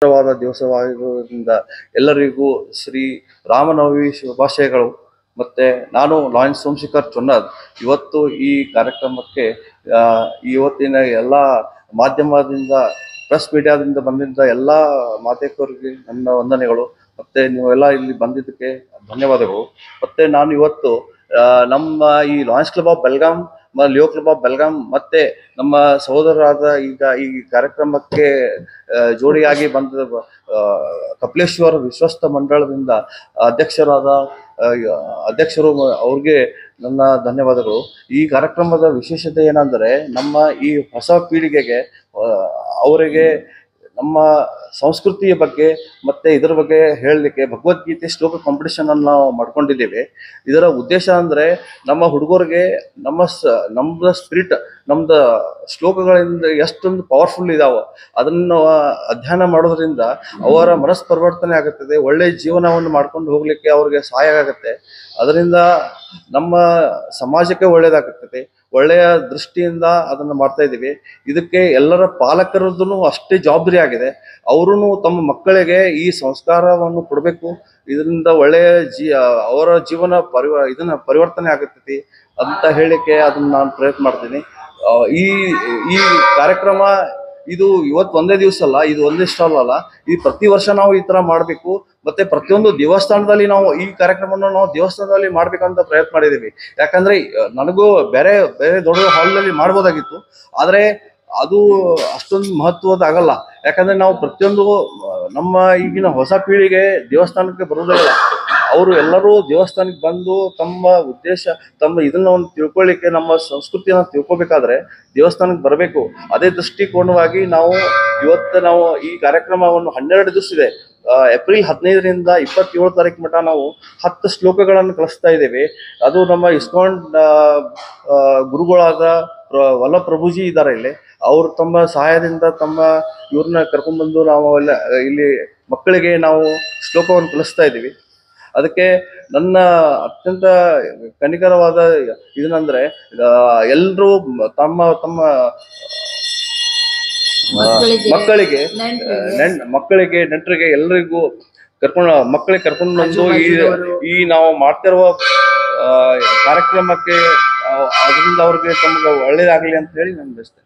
ಪವಿತ್ರವಾದ ದಿವಸವಾಗಿರುವುದರಿಂದ ಎಲ್ಲರಿಗೂ ಶ್ರೀ ರಾಮನವಮಿ ಶುಭಾಶಯಗಳು. ಮತ್ತೆ ನಾನು ಲಾರೆನ್ಸ್ ಸೋಮಶೇಖರ್ ಚೊನ್ನದ್. ಇವತ್ತು ಈ ಕಾರ್ಯಕ್ರಮಕ್ಕೆ ಇವತ್ತಿನ ಎಲ್ಲ ಮಾಧ್ಯಮದಿಂದ ಪ್ರೆಸ್ ಮೀಡಿಯಾದಿಂದ ಬಂದಿದ್ದ ಎಲ್ಲ ಮಾಧ್ಯಮರಿಗೆ ನನ್ನ ವಂದನೆಗಳು. ಮತ್ತೆ ನೀವೆಲ್ಲ ಇಲ್ಲಿ ಬಂದಿದ್ದಕ್ಕೆ ಧನ್ಯವಾದಗಳು. ಮತ್ತೆ ನಾನು ಇವತ್ತು ನಮ್ಮ ಈ lions club of Belgaum, Leo club of Belgaum ಮತ್ತೆ ನಮ್ಮ ಸಹೋದರರಾದ ಈಗ ಈ ಕಾರ್ಯಕ್ರಮಕ್ಕೆ ಜೋಡಿಯಾಗಿ ಬಂದ ಕಪಿಲೇಶ್ವರ ವಿಶ್ವಸ್ತ ಮಂಡಳದಿಂದ ಅಧ್ಯಕ್ಷರು ಅವ್ರಿಗೆ ನನ್ನ ಧನ್ಯವಾದಗಳು. ಈ ಕಾರ್ಯಕ್ರಮದ ವಿಶೇಷತೆ ಏನಂದರೆ ನಮ್ಮ ಈ ಹೊಸ ಪೀಳಿಗೆಗೆ ಅವರಿಗೆ ನಮ್ಮ ಸಂಸ್ಕೃತಿಯ ಬಗ್ಗೆ ಮತ್ತೆ ಇದರ ಬಗ್ಗೆ ಹೇಳಲಿಕ್ಕೆ ಭಗವದ್ಗೀತೆ ಶ್ಲೋಕ ಕಾಂಪಿಟೇಷನ್ ಅನ್ನು ನಾವು ಮಾಡ್ಕೊಂಡಿದ್ದೇವೆ. ಇದರ ಉದ್ದೇಶ ಅಂದರೆ ನಮ್ಮ ಹುಡುಗರಿಗೆ ನಮ್ಮದು ಸ್ಪಿರಿಟ್, ನಮ್ದು ಶ್ಲೋಕಗಳಿಂದ ಎಷ್ಟೊಂದು ಪವರ್ಫುಲ್ ಇದಾವೆ ಅದನ್ನು ಅಧ್ಯಯನ ಮಾಡೋದ್ರಿಂದ ಅವರ ಮನಸ್ಸು ಪರಿವರ್ತನೆ ಆಗುತ್ತದೆ, ಒಳ್ಳೆಯ ಜೀವನವನ್ನು ಮಾಡ್ಕೊಂಡು ಹೋಗ್ಲಿಕ್ಕೆ ಅವ್ರಿಗೆ ಸಹಾಯ ಆಗುತ್ತೆ. ಅದರಿಂದ ನಮ್ಮ ಸಮಾಜಕ್ಕೆ ಒಳ್ಳೆಯದಾಗುತ್ತದೆ. ಒಳ್ಳೆಯ ದೃಷ್ಟಿಯಿಂದ ಅದನ್ನು ಮಾಡ್ತಾ ಇದ್ದೀವಿ. ಇದಕ್ಕೆ ಎಲ್ಲರ ಪಾಲಕರದ್ದು ಅಷ್ಟೇ ಜವಾಬ್ದಾರಿ ಆಗಿದೆ. ಅವರು ತಮ್ಮ ಮಕ್ಕಳಿಗೆ ಈ ಸಂಸ್ಕಾರವನ್ನು ಕೊಡಬೇಕು. ಇದರಿಂದ ಒಳ್ಳೆಯ ಅವರ ಜೀವನ ಪರಿವರ್ತನೆ ಆಗುತ್ತದೆ ಅಂತ ಹೇಳಿಕೆ ಅದನ್ನು ನಾನು ಪ್ರಯತ್ನ ಮಾಡ್ತೀನಿ. ಈ ಕಾರ್ಯಕ್ರಮ ಇದು ಇವತ್ತು ಒಂದೇ ದಿವಸ ಅಲ್ಲ, ಇದು ಒಂದೇ ಸ್ಟಾಲ್ ಅಲ್ಲ, ಇದು ಪ್ರತಿ ವರ್ಷ ನಾವು ಈ ಥರ ಮಾಡಬೇಕು. ಮತ್ತೆ ಪ್ರತಿಯೊಂದು ದೇವಸ್ಥಾನದಲ್ಲಿ ನಾವು ಈ ಕಾರ್ಯಕ್ರಮವನ್ನು ನಾವು ದೇವಸ್ಥಾನದಲ್ಲಿ ಮಾಡ್ಬೇಕಂತ ಪ್ರಯತ್ನ ಮಾಡಿದ್ದೀವಿ. ಯಾಕಂದ್ರೆ ನನಗೂ ಬೇರೆ ಬೇರೆ ದೊಡ್ಡ ಹಾಲ್ನಲ್ಲಿ ಮಾಡ್ಬೋದಾಗಿತ್ತು, ಆದರೆ ಅದು ಅಷ್ಟೊಂದು ಮಹತ್ವದ ಆಗಲ್ಲ. ಯಾಕಂದ್ರೆ ನಾವು ಪ್ರತಿಯೊಂದು ನಮ್ಮ ಈಗಿನ ಹೊಸ ಪೀಳಿಗೆ ದೇವಸ್ಥಾನಕ್ಕೆ ಬರೋದೇ ಇಲ್ಲ. ಅವರು ಎಲ್ಲರೂ ದೇವಸ್ಥಾನಕ್ಕೆ ಬಂದು ತಮ್ಮ ಉದ್ದೇಶ, ಇದನ್ನ ಒಂದು ತಿಳ್ಕೊಳ್ಳಿಕ್ಕೆ, ನಮ್ಮ ಸಂಸ್ಕೃತಿಯನ್ನು ತಿಳ್ಕೊಬೇಕಾದ್ರೆ ದೇವಸ್ಥಾನಕ್ಕೆ ಬರಬೇಕು. ಅದೇ ದೃಷ್ಟಿಕೋನವಾಗಿ ನಾವು ಈ ಕಾರ್ಯಕ್ರಮವನ್ನು 12 ದಿವಸ ಇದೆ. ಏಪ್ರಿಲ್ 15ರಿಂದ 27 ತಾರೀಕು ಮಟ್ಟ ನಾವು 10 ಶ್ಲೋಕಗಳನ್ನು ಕಲಿಸ್ತಾ ಇದ್ದೇವೆ. ಅದು ನಮ್ಮ ಇಸ್ಕಾನ್ ಗುರುಗಳಾದ ವಲ್ಲಭ ಪ್ರಭುಜಿ ಇದ್ದಾರೆ ಇಲ್ಲಿ. ಅವರು ತಮ್ಮ ಸಹಾಯದಿಂದ ಇವ್ರನ್ನ ಕರ್ಕೊಂಡ್ಬಂದು ನಾವು ಇಲ್ಲಿ ಮಕ್ಕಳಿಗೆ ನಾವು ಶ್ಲೋಕವನ್ನು ಕಲಿಸ್ತಾ ಇದ್ದೀವಿ. ಅದಕ್ಕೆ ನನ್ನ ಅತ್ಯಂತ ಕನಿಕರವಾದ ಇದನ್ನಂದ್ರೆ ಎಲ್ಲರೂ ತಮ್ಮ ಮಕ್ಕಳಿಗೆ ನೆಂಟರಿಗೆ ಎಲ್ಲರಿಗೂ ಮಕ್ಕಳಿಗೆ ಕರ್ಕೊಂಡು ಬಂದು ಈ ನಾವು ಮಾಡ್ತಿರುವ ಕಾರ್ಯಕ್ರಮಕ್ಕೆ ಅದರಿಂದ ಅವ್ರಿಗೆ ತಮ್ಗೆ ಒಳ್ಳೇದಾಗಲಿ ಅಂತ ಹೇಳಿ ನಾನು ಬಯಸ್ತೇನೆ.